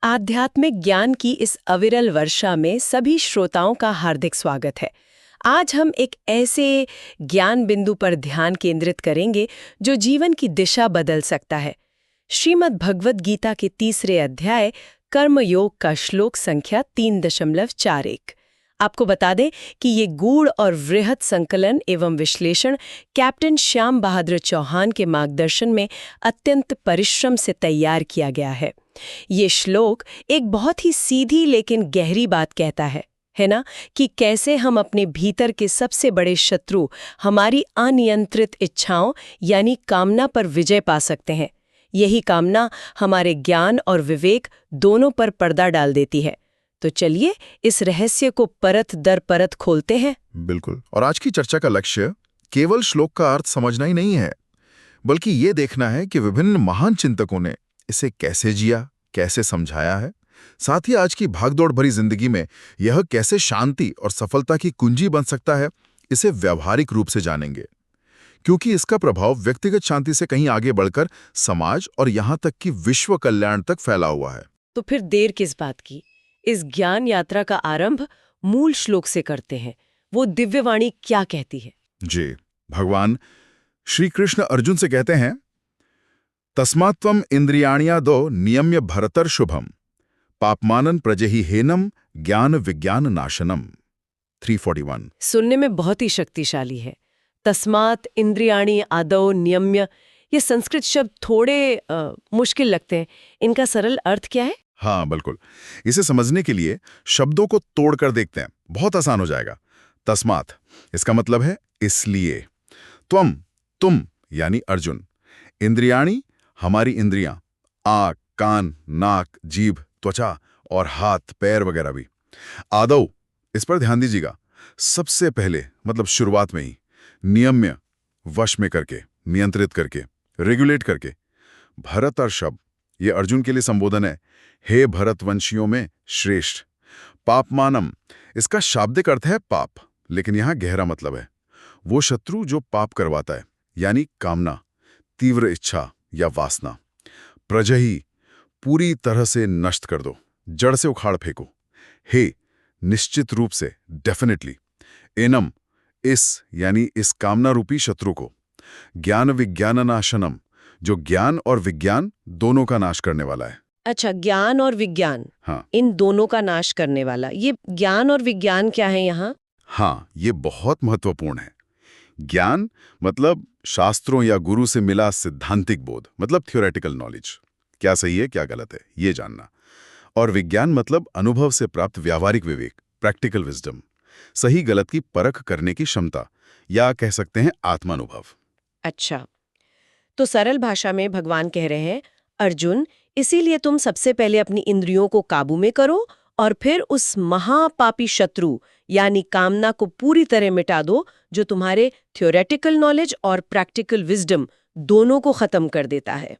आध्यात्मिक ज्ञान की इस अविरल वर्षा में सभी श्रोताओं का हार्दिक स्वागत है। आज हम एक ऐसे ज्ञान बिंदु पर ध्यान केंद्रित करेंगे जो जीवन की दिशा बदल सकता है। श्रीमद् भगवद गीता के 3रे अध्याय कर्म योग का श्लोक संख्या 3.41। आपको बता दें कि ये गूढ़ और वृहत संकलन एवं विश्लेषण कैप्टन श्याम बहादुर चौहान के मार्गदर्शन में अत्यंत परिश्रम से तैयार किया गया है। ये श्लोक एक बहुत ही सीधी लेकिन गहरी बात कहता है ना, कि कैसे हम अपने भीतर के सबसे बड़े शत्रु हमारी अनियंत्रित इच्छाओं यानी कामना पर विजय पा सकते हैं। यही कामना हमारे ज्ञान और विवेक दोनों पर पर्दा डाल देती है। तो चलिए इस रहस्य को परत दर परत खोलते हैं। बिल्कुल। और आज की चर्चा का लक्ष्य केवल श्लोक का अर्थ समझना ही नहीं है, बल्कि ये देखना है कि विभिन्न महान चिंतकों ने इसे कैसे जिया, कैसे समझाया है। साथ ही आज की भागदौड़ भरी जिंदगी में यह कैसे शांति और सफलता की कुंजी बन सकता है, इसे व्यावहारिक रूप से जानेंगे, क्योंकि इसका प्रभाव व्यक्तिगत शांति से कहीं आगे बढ़कर समाज और यहां तक कि विश्व कल्याण तक फैला हुआ है। तो फिर देर किस बात की, इस ज्ञान यात्रा का आरंभ मूल श्लोक से करते हैं। वो दिव्यवाणी क्या कहती है? जी, भगवान श्री कृष्ण अर्जुन से कहते हैं, तस्मात्त्वम इंद्रियाण्यादो नियम्य भरतर शुभम पापमानन प्रजहि हेनम ज्ञान विज्ञान नाशनम। 341। सुनने में बहुत ही शक्तिशाली है। तस्मात् इंद्रियाणि आदौ नियम्य, ये संस्कृत शब्द थोड़े मुश्किल लगते हैं। इनका सरल अर्थ क्या है? हाँ बिल्कुल, इसे समझने के लिए शब्दों को तोड़कर देखते हैं, बहुत आसान हो जाएगा। तस्मात् इसका मतलब है इसलिए, त्वम तुम यानी अर्जुन, इंद्रियाणि हमारी इंद्रियां, आँख, कान, नाक, जीभ, त्वचा और हाथ पैर वगैरह भी। आदौ, इस पर ध्यान दीजिएगा, सबसे पहले मतलब शुरुआत में ही, नियम्य वश में करके, नियंत्रित करके, रेगुलेट करके। भरत और शब्द ये अर्जुन के लिए संबोधन है, हे भरतवंशियों में श्रेष्ठ। पापमानम, इसका शाब्दिक अर्थ है पाप, लेकिन यहां गहरा मतलब है वो शत्रु जो पाप करवाता है, यानी कामना, तीव्र इच्छा या वासना। प्रजहि, पूरी तरह से नष्ट कर दो, जड़ से उखाड़ फेंको। हे, निश्चित रूप से, डेफिनेटली। एनम, इस यानी इस कामना रूपी शत्रु को। ज्ञान विज्ञान नाशनम, जो ज्ञान और विज्ञान दोनों का नाश करने वाला है। अच्छा, ज्ञान और विज्ञान, हाँ, इन दोनों का नाश करने वाला। ये ज्ञान और विज्ञान क्या है यहाँ? हाँ, ये बहुत महत्वपूर्ण है। ज्ञान मतलब शास्त्रों या गुरु से मिला सिद्धांतिक बोध, मतलब थ्योरेटिकल नॉलेज, क्या सही है क्या गलत है ये जानना। और विज्ञान मतलब अनुभव से प्राप्त व्यावहारिक विवेक, प्रैक्टिकल विजडम, सही गलत की परख करने की क्षमता, या कह सकते हैं आत्मानुभव। अच्छा, तो सरल भाषा में भगवान कह रहे हैं, अर्जुन, इसीलिए तुम सबसे पहले अपनी इंद्रियों को काबू में करो और फिर उस महापापी शत्रु यानी कामना को पूरी तरह मिटा दो, जो तुम्हारे थ्योरेटिकल नॉलेज और प्रैक्टिकल विजडम दोनों को खत्म कर देता है।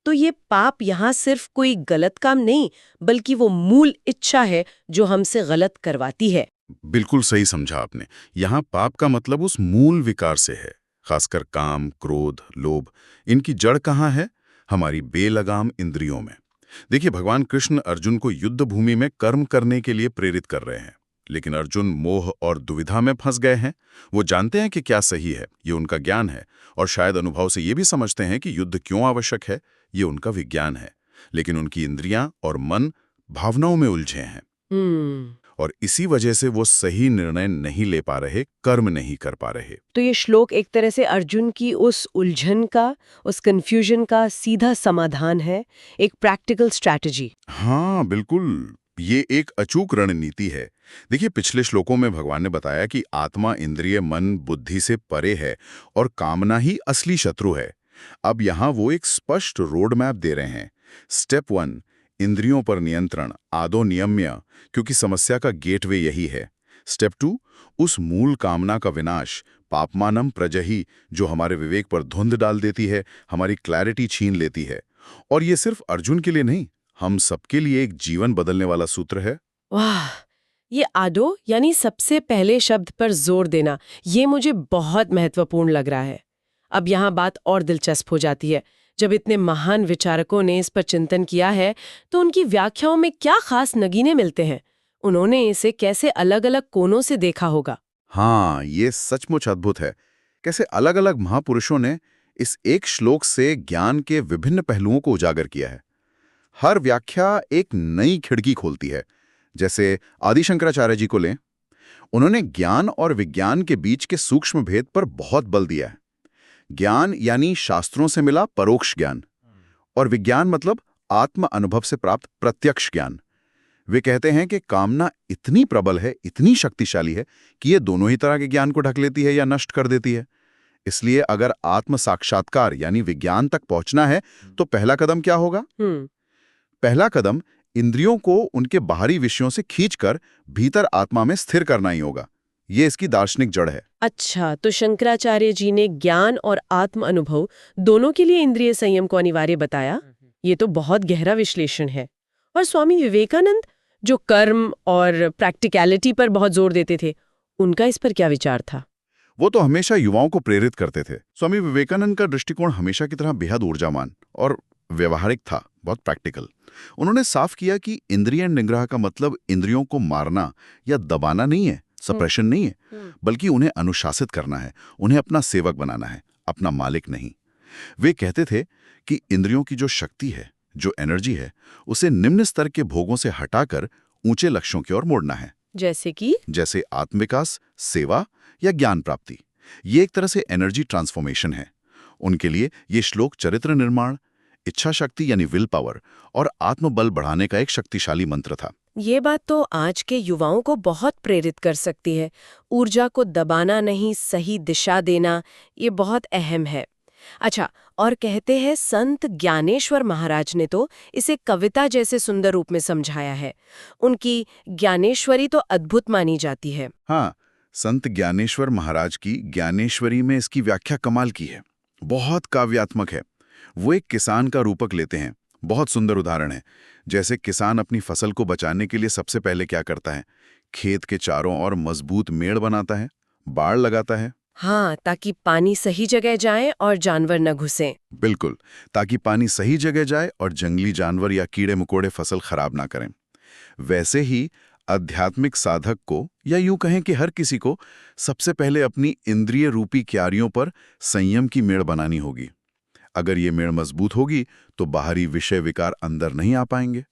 तो ये पाप यहाँ सिर्फ कोई गलत काम नहीं, बल्कि वो मूल इच्छा है जो हमसे गलत करवाती है। बिल्कुल सही समझा आपने। यहाँ पाप का मतलब उस मूल विकार से है, खासकर काम, क्रोध, लोभ। इनकी जड़ कहाँ है? हमारी बेलगाम इंद्रियों में। देखिए, भगवान कृष्ण अर्जुन को युद्ध भूमि में कर्म करने के लिए प्रेरित कर रहे हैं, लेकिन अर्जुन मोह और दुविधा में फंस गए हैं। वो जानते हैं कि क्या सही है, ये उनका ज्ञान है, और शायद अनुभव से ये भी समझते हैं कि युद्ध क्यों आवश्यक है, ये उनका विज्ञान है। लेकिन उनकी इंद्रियां और मन भावनाओं में उलझे हैं। और इसी वजह से वो सही निर्णय नहीं ले पा रहे, कर्म नहीं कर पा रहे। तो ये श्लोक एक तरह से अर्जुन की उस उलझन का, उस कंफ्यूजन का सीधा समाधान है, एक प्रैक्टिकल स्ट्रैटेजी। हाँ बिल्कुल, ये एक अचूक रणनीति है। देखिए, पिछले श्लोकों में भगवान ने बताया कि आत्मा, इंद्रिय, मन बुद्धि से परे है और कामना ही असली शत्रु है। अब यहाँ वो एक स्पष्ट रोड मैप दे रहे हैं। स्टेप 1, इंद्रियों पर नियंत्रण, आदो नियम्य, क्योंकि समस्या का गेटवे यही है। स्टेप 2, उस मूल कामना का विनाश, पापमानम प्रजहि, जो हमारे विवेक पर धुंध डाल देती है, हमारी क्लैरिटी छीन लेती है। और ये सिर्फ अर्जुन के लिए नहीं, हम सबके लिए एक जीवन बदलने वाला सूत्र है। वाह, ये आदो यानी सबसे पहले शब्द पर जोर देना, ये मुझे बहुत महत्वपूर्ण लग रहा है। अब यहाँ बात और दिलचस्प हो जाती है। जब इतने महान विचारकों ने इस पर चिंतन किया है तो उनकी व्याख्याओं में क्या खास नगीने मिलते हैं? उन्होंने इसे कैसे अलग-अलग कोणों से देखा होगा? हाँ, ये सचमुच अद्भुत है। कैसे अलग-अलग महापुरुषों ने इस एक श्लोक से ज्ञान के विभिन्न पहलुओं को उजागर किया है। हर व्याख्या एक नई खिड़की खोलती है। जैसे आदि शंकराचार्य जी को लें, उन्होंने ज्ञान और विज्ञान के बीच के सूक्ष्म भेद पर बहुत बल दिया है। ज्ञान यानी शास्त्रों से मिला परोक्ष ज्ञान, और विज्ञान मतलब आत्म अनुभव से प्राप्त प्रत्यक्ष ज्ञान। वे कहते हैं कि कामना इतनी प्रबल है, इतनी शक्तिशाली है कि ये दोनों ही तरह के ज्ञान को ढक लेती है या नष्ट कर देती है। इसलिए अगर आत्म साक्षात्कार यानी विज्ञान तक पहुंचना है तो पहला कदम क्या होगा? पहला कदम इंद्रियों को उनके बाहरी विषयों से खींचकर भीतर आत्मा में स्थिर करना ही होगा। ये इसकी दार्शनिक जड़ है। अच्छा, तो शंकराचार्य जी ने ज्ञान और आत्म अनुभव दोनों के लिए इंद्रिय संयम को अनिवार्य बताया। ये तो बहुत गहरा विश्लेषण है। और स्वामी विवेकानंद, जो कर्म और प्रैक्टिकलिटी पर बहुत जोर देते थे, उनका इस पर क्या विचार था? वो तो हमेशा युवाओं को प्रेरित करते थे। स्वामी विवेकानंद का दृष्टिकोण हमेशा की तरह बेहद ऊर्जावान और व्यवहारिक था, बहुत प्रैक्टिकल। उन्होंने साफ किया कि इंद्रिय निग्रह का मतलब इंद्रियों को मारना या दबाना नहीं है, सप्रेशन नहीं है, बल्कि उन्हें अनुशासित करना है, उन्हें अपना सेवक बनाना है, अपना मालिक नहीं। वे कहते थे कि इंद्रियों की जो शक्ति है, जो एनर्जी है, उसे निम्न स्तर के भोगों से हटाकर ऊंचे लक्ष्यों की ओर मोड़ना है। जैसे आत्मविकास, सेवा या ज्ञान प्राप्ति। ये एक तरह से एनर्जी ट्रांसफॉर्मेशन है। उनके लिए ये श्लोक चरित्र निर्माण, इच्छा शक्ति यानी विल पावर और आत्मबल बढ़ाने का एक शक्तिशाली मंत्र था। ये बात तो आज के युवाओं को बहुत प्रेरित कर सकती है। ऊर्जा को दबाना नहीं, सही दिशा देना, ये बहुत अहम है। अच्छा, और कहते हैं संत ज्ञानेश्वर महाराज ने तो इसे कविता जैसे सुंदर रूप में समझाया है। उनकी ज्ञानेश्वरी तो अद्भुत मानी जाती है। हाँ, संत ज्ञानेश्वर महाराज की ज्ञानेश्वरी में इसकी व्याख्या कमाल की है, बहुत काव्यात्मक है। वो एक किसान का रूपक लेते हैं। बहुत सुंदर उदाहरण है। जैसे किसान अपनी फसल को बचाने के लिए सबसे पहले क्या करता है? खेत के चारों ओर मजबूत मेड़ बनाता है, बाड़ लगाता है। हाँ, ताकि पानी सही जगह जाए और जानवर न घुसें। बिल्कुल, ताकि पानी सही जगह जाए और जंगली जानवर या कीड़े मकोड़े फसल खराब ना करें। वैसे ही आध्यात्मिक साधक को, या यूं कहें कि हर किसी को, सबसे पहले अपनी इंद्रिय रूपी क्यारियों पर संयम की मेड़ बनानी होगी। अगर ये मेड़ मजबूत होगी तो बाहरी विषय विकार अंदर नहीं आ पाएंगे,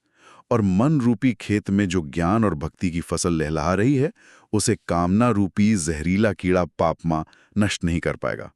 और मन रूपी खेत में जो ज्ञान और भक्ति की फसल लहलहा रही है, उसे कामना रूपी जहरीला कीड़ा पापमा नष्ट नहीं कर पाएगा।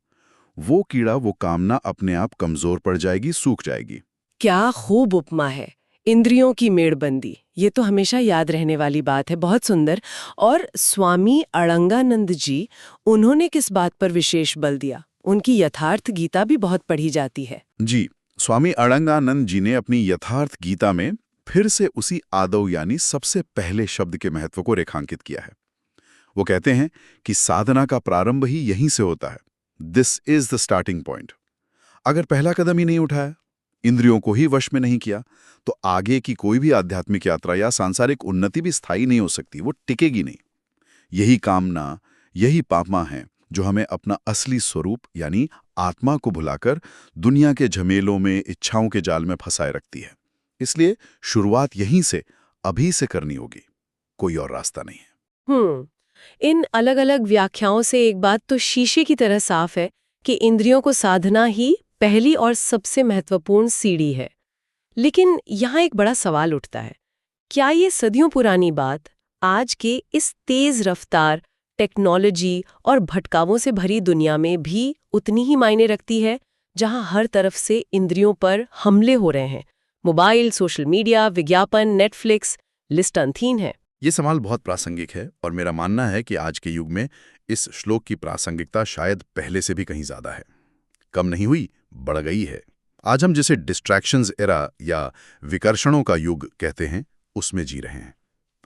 वो कीड़ा, वो कामना अपने आप कमजोर पड़ जाएगी, सूख जाएगी। क्या खूब उपमा है, इंद्रियों की मेड़बंदी। ये तो हमेशा याद रहने वाली बात है, बहुत सुंदर। और स्वामी अड़ंगानंद जी, उन्होंने किस बात पर विशेष बल दिया? उनकी यथार्थ गीता भी बहुत पढ़ी जाती है। जी, स्वामी अड़ंगानंद जी ने अपनी यथार्थ गीता में फिर से उसी आदौ यानी सबसे पहले शब्द के महत्व को रेखांकित किया है। वो कहते हैं कि साधना का प्रारंभ ही यहीं से होता है। This is the starting point. अगर पहला कदम ही नहीं उठाया, इंद्रियों को ही वश में नहीं किया, तो आगे की कोई भी आध्यात्मिक यात्रा या सांसारिक उन्नति भी स्थायी नहीं हो सकती, वो टिकेगी नहीं। यही कामना, यही पापमा है जो हमें अपना असली स्वरूप यानी आत्मा को भुलाकर दुनिया के झमेलों में, इच्छाओं के जाल में फंसाए रखती है। इसलिए शुरुआत यहीं से, अभी से करनी होगी, कोई और रास्ता नहीं है। इन अलग अलग व्याख्याओं से एक बात तो शीशे की तरह साफ है कि इंद्रियों को साधना ही पहली और सबसे महत्वपूर्ण सीढ़ी है। लेकिन यहाँ एक बड़ा सवाल उठता है, क्या ये सदियों पुरानी बात आज के इस तेज रफ्तार टेक्नोलॉजी और भटकावों से भरी दुनिया में भी उतनी ही मायने रखती है, जहाँ हर तरफ से इंद्रियों पर हमले हो रहे हैं? मोबाइल, सोशल मीडिया, विज्ञापन, नेटफ्लिक्स, लिस्ट अनथीन है। ये सवाल बहुत प्रासंगिक है, और मेरा मानना है कि आज के युग में इस श्लोक की प्रासंगिकता शायद पहले से भी कहीं ज्यादा है। कम नहीं हुई, बढ़ गई है। आज हम जिसे डिस्ट्रैक्शंस एरा या विकर्षणों का युग कहते हैं, उसमें जी रहे हैं।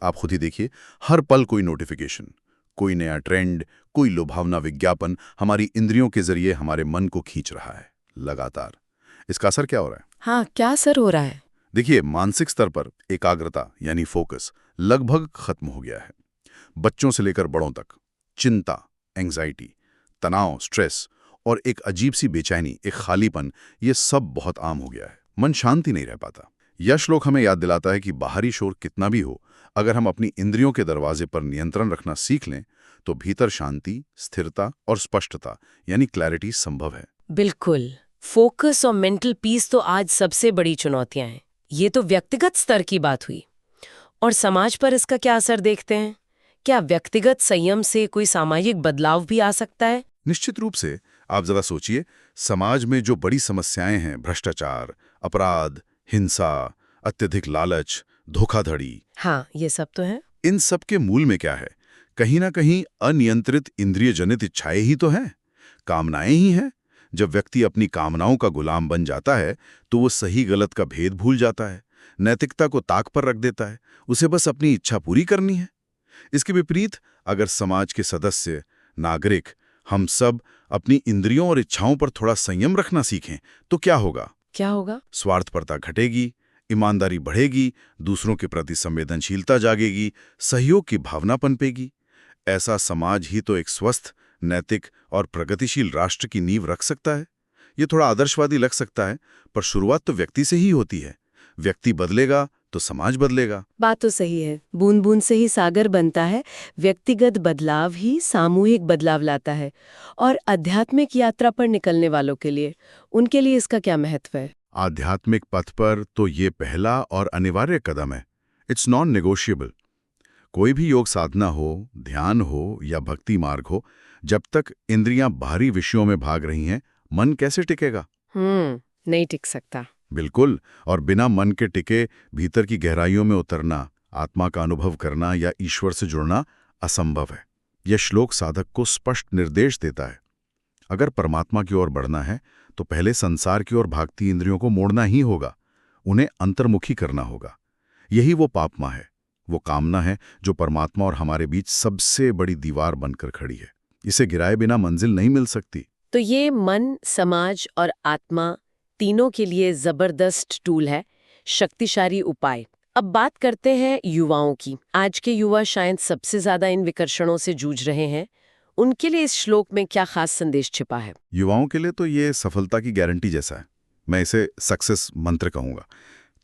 आप खुद ही देखिए, हर पल कोई नोटिफिकेशन, कोई नया ट्रेंड, कोई लुभावना विज्ञापन हमारी इंद्रियों के जरिए हमारे मन को खींच रहा है लगातार। इसका असर क्या हो रहा है? हाँ, क्या असर हो रहा है? देखिए, मानसिक स्तर पर एकाग्रता यानी फोकस लगभग खत्म हो गया है। बच्चों से लेकर बड़ों तक चिंता, एंजाइटी, तनाव, स्ट्रेस और एक अजीब सी बेचैनी, एक खालीपन, ये सब बहुत आम हो गया है। मन शांति नहीं रह पाता। यह श्लोक हमें याद दिलाता है कि बाहरी शोर कितना भी हो, अगर हम अपनी इंद्रियों के दरवाजे पर नियंत्रण रखना सीख लें तो भीतर शांति, स्थिरता और स्पष्टता यानी क्लैरिटी संभव है। बिल्कुल। फोकस और मेंटल पीस तो आज सबसे बड़ी चुनौतियां हैं। ये तो व्यक्तिगत स्तर की बात हुई, और समाज पर इसका क्या असर देखते हैं? क्या व्यक्तिगत संयम से कोई सामाजिक बदलाव भी आ सकता है? निश्चित रूप से। आप जरा सोचिए, समाज में जो बड़ी समस्याएं हैं, भ्रष्टाचार, अपराध, हिंसा, अत्यधिक लालच, धोखाधड़ी, हाँ, ये सब तो है। इन सब के मूल में क्या है? कहीं ना कहीं अनियंत्रित इंद्रिय जनित इच्छाएं ही तो हैं, कामनाएं ही हैं। जब व्यक्ति अपनी कामनाओं का गुलाम बन जाता है तो वो सही गलत का भेद भूल जाता है, नैतिकता को ताक पर रख देता है, उसे बस अपनी इच्छा पूरी करनी है। इसके विपरीत अगर समाज के सदस्य, नागरिक, हम सब अपनी इंद्रियों और इच्छाओं पर थोड़ा संयम रखना सीखें तो क्या होगा? क्या होगा? स्वार्थपरता घटेगी, ईमानदारी बढ़ेगी, दूसरों के प्रति संवेदनशीलता जागेगी, सहयोग की भावना पनपेगी। ऐसा समाज ही तो एक स्वस्थ, नैतिक और प्रगतिशील राष्ट्र की नींव रख सकता है। ये थोड़ा आदर्शवादी लग सकता है, पर शुरुआत तो व्यक्ति से ही होती है। व्यक्ति बदलेगा तो समाज बदलेगा। बात तो सही है। बूंद बूंद से ही सागर बनता है। व्यक्तिगत बदलाव ही सामूहिक बदलाव लाता है। और आध्यात्मिक यात्रा पर निकलने वालों के लिए, उनके लिए इसका क्या महत्व है? आध्यात्मिक पथ पर तो ये पहला और अनिवार्य कदम है। It's non negotiable. कोई भी योग साधना हो, ध्यान हो या भक्ति मार्ग हो, जब तक इंद्रियां बाहरी विषयों में भाग रही हैं, मन कैसे टिकेगा? नहीं टिक सकता। बिल्कुल। और बिना मन के टिके भीतर की गहराइयों में उतरना, आत्मा का अनुभव करना या ईश्वर से जुड़ना असंभव है। यह श्लोक साधक को स्पष्ट निर्देश देता है। अगर परमात्मा की ओर बढ़ना है तो पहले संसार की ओर भागती इंद्रियों को मोड़ना ही होगा, उन्हें अंतर्मुखी करना होगा। यही वो पापमा है, वो कामना है जो परमात्मा और हमारे बीच सबसे बड़ी दीवार बनकर खड़ी है। इसे गिराए बिना मंजिल नहीं मिल सकती। तो ये मन, समाज और आत्मा तीनों के लिए जबरदस्त टूल है, शक्तिशाली उपाय। अब बात करते हैं युवाओं की। आज के युवा शायद सबसे ज्यादा इन विकर्षणों से जूझ रहे हैं। उनके लिए इस श्लोक में क्या खास संदेश छिपा है? युवाओं के लिए तो ये सफलता की गारंटी जैसा है। मैं इसे सक्सेस मंत्र कहूँगा।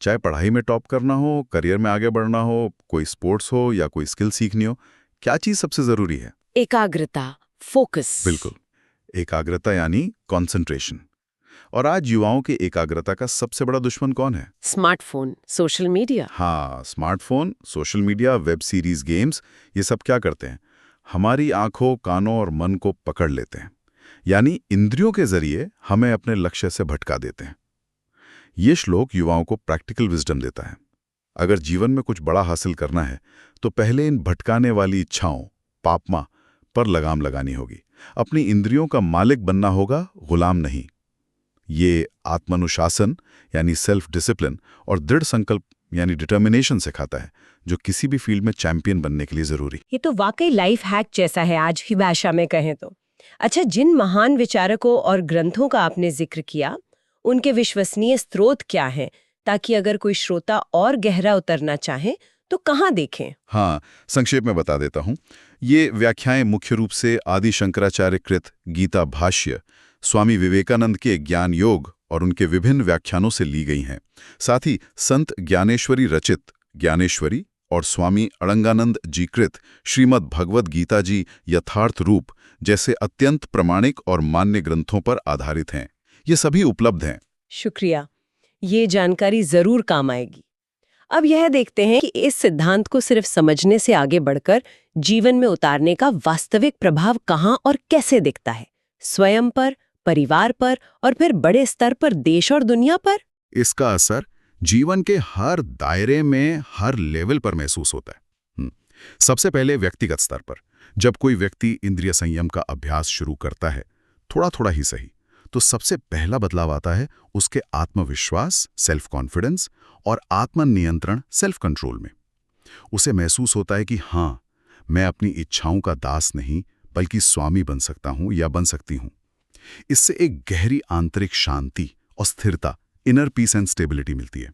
चाहे पढ़ाई में टॉप करना हो, करियर में आगे बढ़ना हो, कोई स्पोर्ट्स हो या कोई स्किल सीखनी हो, क्या चीज़ सबसे ज़रूरी है? एकाग्रता, फोकस। बिल्कुल। एकाग्रता यानी कॉन्सेंट्रेशन। और आज युवाओं की एकाग्रता का सबसे बड़ा दुश्मन कौन है? Smartphone, social media. हाँ, smartphone, social media, web series, games, ये सब क्या करते हैं? हमारी आंखों, कानों और मन को पकड़ लेते हैं। यानी इंद्रियों के जरिए हमें अपने लक्ष्य से भटका देते हैं। ये श्लोक युवाओं को प्रैक्टिकल विजडम देता है। अगर जीवन में कुछ बड़ा हासिल करना है तो पहले इन भटकाने वाली इच्छाओं, पापमा पर लगाम लगानी होगी। अपनी इंद्रियों का मालिक बनना होगा, गुलाम नहीं। ये आत्मानुशासन यानी सेल्फ डिसिप्लिन और दृढ़ संकल्प यानी डिटर्मिनेशन सिखाता है, जो किसी भी फील्ड में चैंपियन बनने के लिए जरूरी। ये तो वाकई लाइफ हैक जैसा है आज की भाषा में कहें तो। अच्छा, जिन महान विचारकों और ग्रंथों का आपने जिक्र किया, उनके विश्वसनीय स्रोत क्या हैं, ताकि अगर कोई श्रोता और गहरा उतरना चाहे तो कहाँ देखें? हाँ, संक्षेप में बता देता हूँ। ये व्याख्याएं मुख्य रूप से आदि शंकराचार्य कृत गीता भाष्य, स्वामी विवेकानंद के ज्ञान योग और उनके विभिन्न व्याख्यानों से ली गई हैं। साथ ही संत ज्ञानेश्वरी रचित ज्ञानेश्वरी और स्वामी अड़ंगानंद जी कृत श्रीमद् भगवद गीता जी यथार्थ रूप जैसे अत्यंत प्रमाणिक और मान्य ग्रंथों पर आधारित हैं। ये सभी उपलब्ध हैं। शुक्रिया, ये जानकारी जरूर काम आएगी। अब यह देखते हैं कि इस सिद्धांत को सिर्फ समझने से आगे बढ़कर जीवन में उतारने का वास्तविक प्रभाव कहाँ और कैसे दिखता है, स्वयं पर, परिवार पर और फिर बड़े स्तर पर देश और दुनिया पर। इसका असर जीवन के हर दायरे में, हर लेवल पर महसूस होता है। सबसे पहले व्यक्तिगत स्तर पर। जब कोई व्यक्ति इंद्रिय संयम का अभ्यास शुरू करता है, थोड़ा थोड़ा ही सही, तो सबसे पहला बदलाव आता है उसके आत्मविश्वास, सेल्फ कॉन्फिडेंस और आत्मनियंत्रण, सेल्फ कंट्रोल में। उसे महसूस होता है कि हाँ, मैं अपनी इच्छाओं का दास नहीं बल्कि स्वामी बन सकता हूं या बन सकती हूं। इससे एक गहरी आंतरिक शांति और स्थिरता, इनर पीस एंड स्टेबिलिटी मिलती है।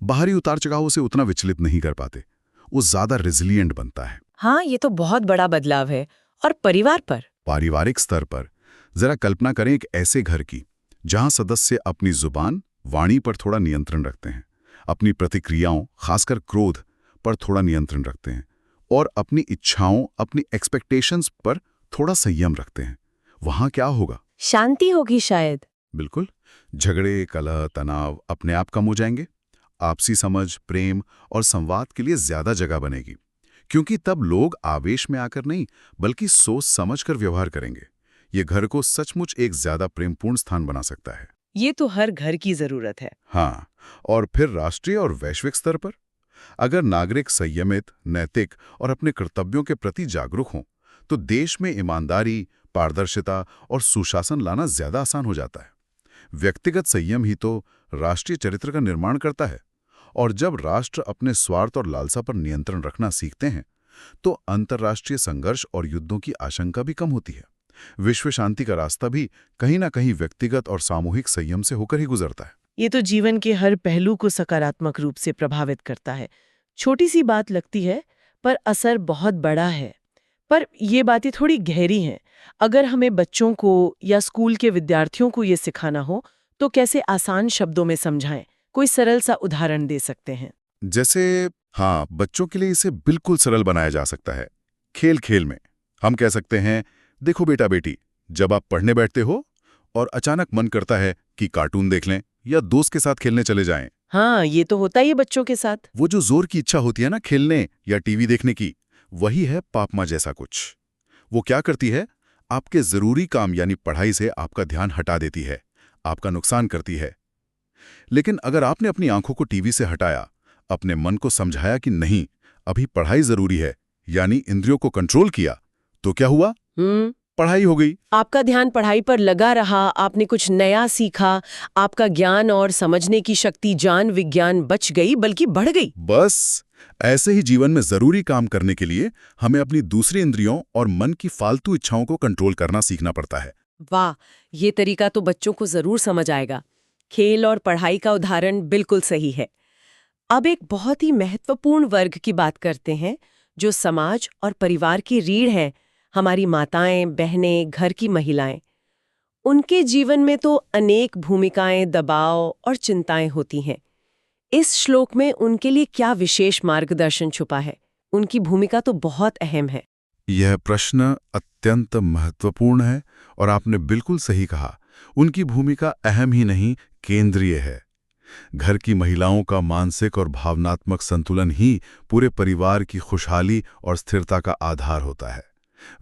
बाहरी उतार चढ़ावों से उतना विचलित नहीं कर पाते, वो ज्यादा रेजिलिएंट बनता है। हाँ, ये तो बहुत बड़ा बदलाव है। और परिवार पर? पारिवारिक स्तर पर जरा कल्पना करें एक ऐसे घर की जहां सदस्य अपनी जुबान, वाणी पर थोड़ा नियंत्रण रखते हैं, अपनी प्रतिक्रियाओं, खासकर क्रोध पर थोड़ा नियंत्रण रखते हैं और अपनी इच्छाओं, अपनी एक्सपेक्टेशंस पर थोड़ा संयम रखते हैं। वहां क्या होगा? शांति होगी शायद। बिल्कुल। झगड़े, कलह, तनाव अपने आप कम हो जाएंगे। आपसी समझ, प्रेम और संवाद के लिए ज्यादा जगह बनेगी, क्योंकि तब लोग आवेश में आकर नहीं बल्कि सोच समझकर व्यवहार करेंगे। ये घर को सचमुच एक ज्यादा प्रेमपूर्ण स्थान बना सकता है। ये तो हर घर की जरूरत है। हाँ, और फिर राष्ट्रीय और वैश्विक स्तर पर अगर नागरिक संयमित, नैतिक और अपने कर्तव्यों के प्रति जागरूक हों, तो देश में ईमानदारी, पारदर्शिता और सुशासन लाना ज्यादा आसान हो जाता है। व्यक्तिगत संयम ही तो राष्ट्रीय चरित्र का निर्माण करता है, और जब राष्ट्र अपने स्वार्थ और लालसा पर नियंत्रण रखना सीखते हैं, तो अंतर्राष्ट्रीय संघर्ष और युद्धों की आशंका भी कम होती है। विश्व शांति का रास्ता भी कहीं ना कहीं व्यक्तिगत और सामूहिक संयम से होकर ही गुजरता है। ये तो जीवन के हर पहलू को सकारात्मक रूप से प्रभावित करता है। छोटी सी बात लगती है, पर असर बहुत बड़ा है। पर ये बातें थोड़ी गहरी हैं। अगर हमें बच्चों को या स्कूल के विद्यार्थियों को ये सिखाना हो, तो कैसे आसान शब्दों में समझाएं? कोई सरल सा उदाहरण दे सकते हैं? जैसे, हाँ, बच्चों के लिए इसे बिल्कुल सरल बनाया जा सकता है। खेल खेल में हम कह सकते हैं, देखो बेटा बेटी, जब आप पढ़ने बैठते हो और अचानक मन करता है कि कार्टून देख लें या दोस्त के साथ खेलने चले जाएं, हाँ, ये तो होता ही है बच्चों के साथ। वो जो जोर की इच्छा होती है ना खेलने या टीवी देखने की, वही है पापमा जैसा कुछ। वो क्या करती है? आपके जरूरी काम यानी पढ़ाई से आपका ध्यान हटा देती है, आपका नुकसान करती है। लेकिन अगर आपने अपनी आंखों को टीवी से हटाया, अपने मन को समझाया कि नहीं, अभी पढ़ाई जरूरी है, यानी इंद्रियों को कंट्रोल किया, तो क्या हुआ? पढ़ाई हो गई। आपका ध्यान पढ़ाई पर लगा रहा, आपने कुछ नया सीखा, आपका ज्ञान और समझने की शक्ति, ज्ञान विज्ञान बच गई बल्कि बढ़ गई। बस ऐसे ही जीवन में जरूरी काम करने के लिए हमें अपनी दूसरी इंद्रियों और मन की फालतू इच्छाओं को कंट्रोल करना सीखना पड़ता है। वाह, ये तरीका तो बच्चों को जरूर समझ आएगा। खेल और पढ़ाई का उदाहरण बिल्कुल सही है। अब एक बहुत ही महत्वपूर्ण वर्ग की बात करते हैं, जो समाज और परिवार की रीढ़ है, हमारी माताएं, बहनें, घर की महिलाएं। उनके जीवन में तो अनेक भूमिकाएं, दबाव और चिंताएं होती हैं। इस श्लोक में उनके लिए क्या विशेष मार्गदर्शन छुपा है? उनकी भूमिका तो बहुत अहम है। यह प्रश्न अत्यंत महत्वपूर्ण है और आपने बिल्कुल सही कहा। उनकी भूमिका अहम ही नहीं, केंद्रीय है। घर की महिलाओं का मानसिक और भावनात्मक संतुलन ही पूरे परिवार की खुशहाली और स्थिरता का आधार होता है।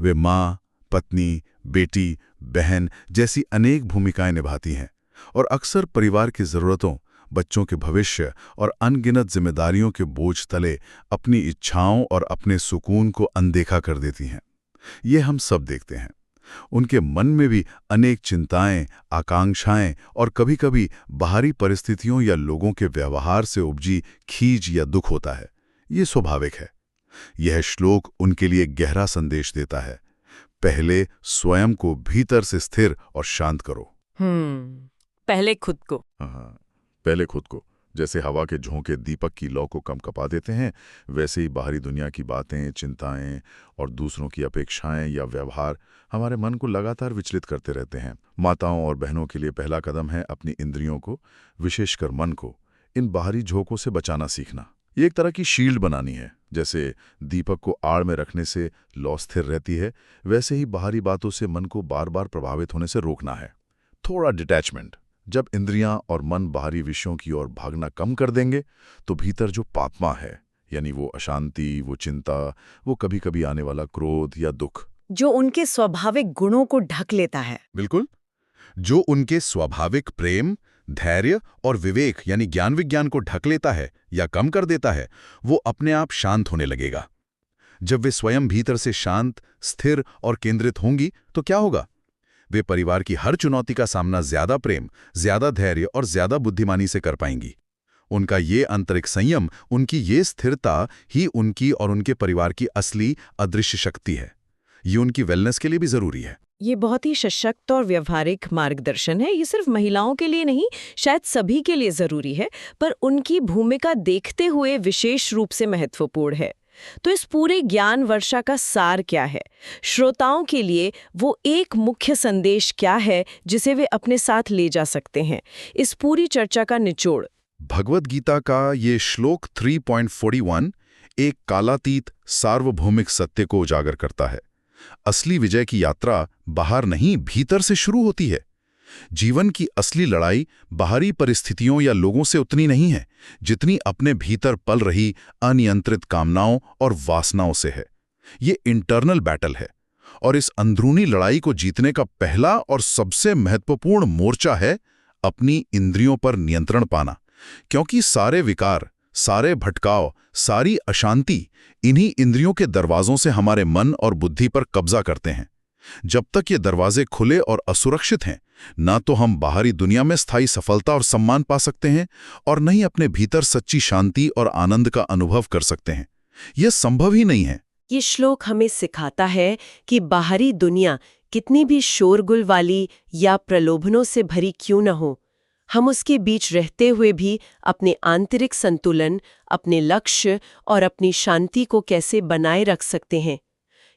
वे माँ, पत्नी, बेटी, बहन जैसी अनेक भूमिकाएं निभाती हैं और अक्सर परिवार की ज़रूरतों, बच्चों के भविष्य और अनगिनत जिम्मेदारियों के बोझ तले अपनी इच्छाओं और अपने सुकून को अनदेखा कर देती हैं। ये हम सब देखते हैं। उनके मन में भी अनेक चिंताएं, आकांक्षाएं और कभी-कभी बाहरी परिस्थितियों या लोगों के व्यवहार से उपजी खींच या दुख होता है। ये स्वाभाविक है। यह श्लोक उनके लिए गहरा संदेश देता है। पहले स्वयं को भीतर से स्थिर और शांत करो। पहले खुद को। पहले खुद को। जैसे हवा के झोंके दीपक की लौ को कम कपा देते हैं, वैसे ही बाहरी दुनिया की बातें, चिंताएं और दूसरों की अपेक्षाएं या व्यवहार हमारे मन को लगातार विचलित करते रहते हैं। माताओं और बहनों के लिए पहला कदम है अपनी इंद्रियों को, विशेषकर मन को, इन बाहरी झोंकों से बचाना सीखना। ये एक तरह की शील्ड बनानी है। जैसे दीपक को आड़ में रखने से लौ स्थिर रहती है, वैसे ही बाहरी बातों से मन को बार बार प्रभावित होने से रोकना है। थोड़ा डिटैचमेंट। जब इंद्रियां और मन बाहरी विषयों की ओर भागना कम कर देंगे, तो भीतर जो पापमा है, यानी वो अशांति, वो चिंता, वो कभी कभी आने वाला क्रोध या दुख, जो उनके स्वाभाविक गुणों को ढक लेता है। बिल्कुल, जो उनके स्वाभाविक प्रेम, धैर्य और विवेक यानी ज्ञान विज्ञान को ढक लेता है या कम कर देता है, वो अपने आप शांत होने लगेगा। जब वे स्वयं भीतर से शांत, स्थिर और केंद्रित होंगी, तो क्या होगा? वे परिवार की हर चुनौती का सामना ज्यादा प्रेम, ज्यादा धैर्य और ज्यादा बुद्धिमानी से कर पाएंगी। उनका ये आंतरिक संयम, उनकी ये स्थिरता ही उनकी और उनके परिवार की असली अदृश्य शक्ति है। ये उनकी वेलनेस के लिए भी जरूरी है। ये बहुत ही सशक्त और व्यवहारिक मार्गदर्शन है। ये सिर्फ महिलाओं के लिए नहीं, शायद सभी के लिए जरूरी है, पर उनकी भूमिका देखते हुए विशेष रूप से महत्वपूर्ण है। तो इस पूरे ज्ञान वर्षा का सार क्या है? श्रोताओं के लिए वो एक मुख्य संदेश क्या है जिसे वे अपने साथ ले जा सकते हैं? इस पूरी चर्चा का निचोड़ भगवद गीता का ये श्लोक 3.41 एक कालातीत सार्वभौमिक सत्य को उजागर करता है। असली विजय की यात्रा बाहर नहीं, भीतर से शुरू होती है। जीवन की असली लड़ाई बाहरी परिस्थितियों या लोगों से उतनी नहीं है जितनी अपने भीतर पल रही अनियंत्रित कामनाओं और वासनाओं से है। ये इंटरनल बैटल है और इस अंदरूनी लड़ाई को जीतने का पहला और सबसे महत्वपूर्ण मोर्चा है अपनी इंद्रियों पर नियंत्रण पाना। क्योंकि सारे विकार, सारे भटकाव, सारी अशांति इन्हीं इंद्रियों के दरवाजों से हमारे मन और बुद्धि पर कब्जा करते हैं। जब तक ये दरवाजे खुले और असुरक्षित हैं, ना तो हम बाहरी दुनिया में स्थायी सफलता और सम्मान पा सकते हैं और न ही अपने भीतर सच्ची शांति और आनंद का अनुभव कर सकते हैं। यह संभव ही नहीं है। ये श्लोक हमें सिखाता है कि बाहरी दुनिया कितनी भी शोरगुल वाली या प्रलोभनों से भरी क्यों न हो, हम उसके बीच रहते हुए भी अपने आंतरिक संतुलन, अपने लक्ष्य और अपनी शांति को कैसे बनाए रख सकते हैं।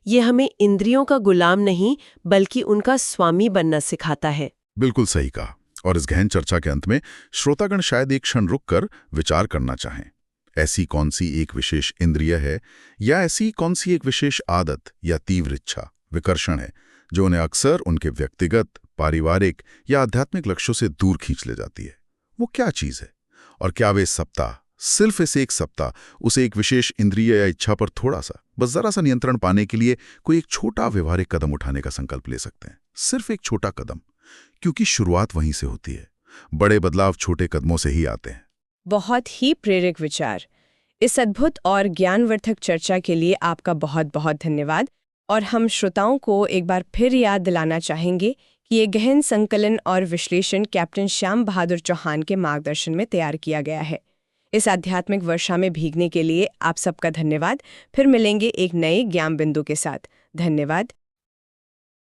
ये हमें इंद्रियों का गुलाम नहीं बल्कि उनका स्वामी बनना सिखाता है। बिल्कुल सही कहा। और इस गहन चर्चा के अंत में श्रोतागण शायद एक क्षण रुककर विचार करना चाहें। ऐसी कौन सी एक विशेष इंद्रिय है या ऐसी कौन सी एक विशेष आदत या तीव्र इच्छा, विकर्षण है जो उन्हें अक्सर उनके व्यक्तिगत, पारिवारिक या आध्यात्मिक लक्ष्यों से दूर खींच ले जाती है? वो क्या चीज है? और क्या वे सप्ताह, सिर्फ इस एक सप्ताह, उसे एक विशेष इंद्रिय या इच्छा पर थोड़ा सा, बस जरा सा नियंत्रण पाने के लिए कोई एक छोटा व्यवहारिक कदम उठाने का संकल्प ले सकते हैं? सिर्फ एक छोटा कदम, क्योंकि शुरुआत वहीं से होती है। बड़े बदलाव छोटे कदमों से ही आते हैं। बहुत ही प्रेरक विचार। इस अद्भुत और ज्ञानवर्धक चर्चा के लिए आपका बहुत बहुत धन्यवाद। और हम श्रोताओं को एक बार फिर याद दिलाना चाहेंगे कि ये गहन संकलन और विश्लेषण कैप्टन श्याम बहादुर चौहान के मार्गदर्शन में तैयार किया गया है। इस आध्यात्मिक वर्षा में भीगने के लिए आप सबका धन्यवाद। फिर मिलेंगे एक नए ज्ञान बिंदु के साथ। धन्यवाद।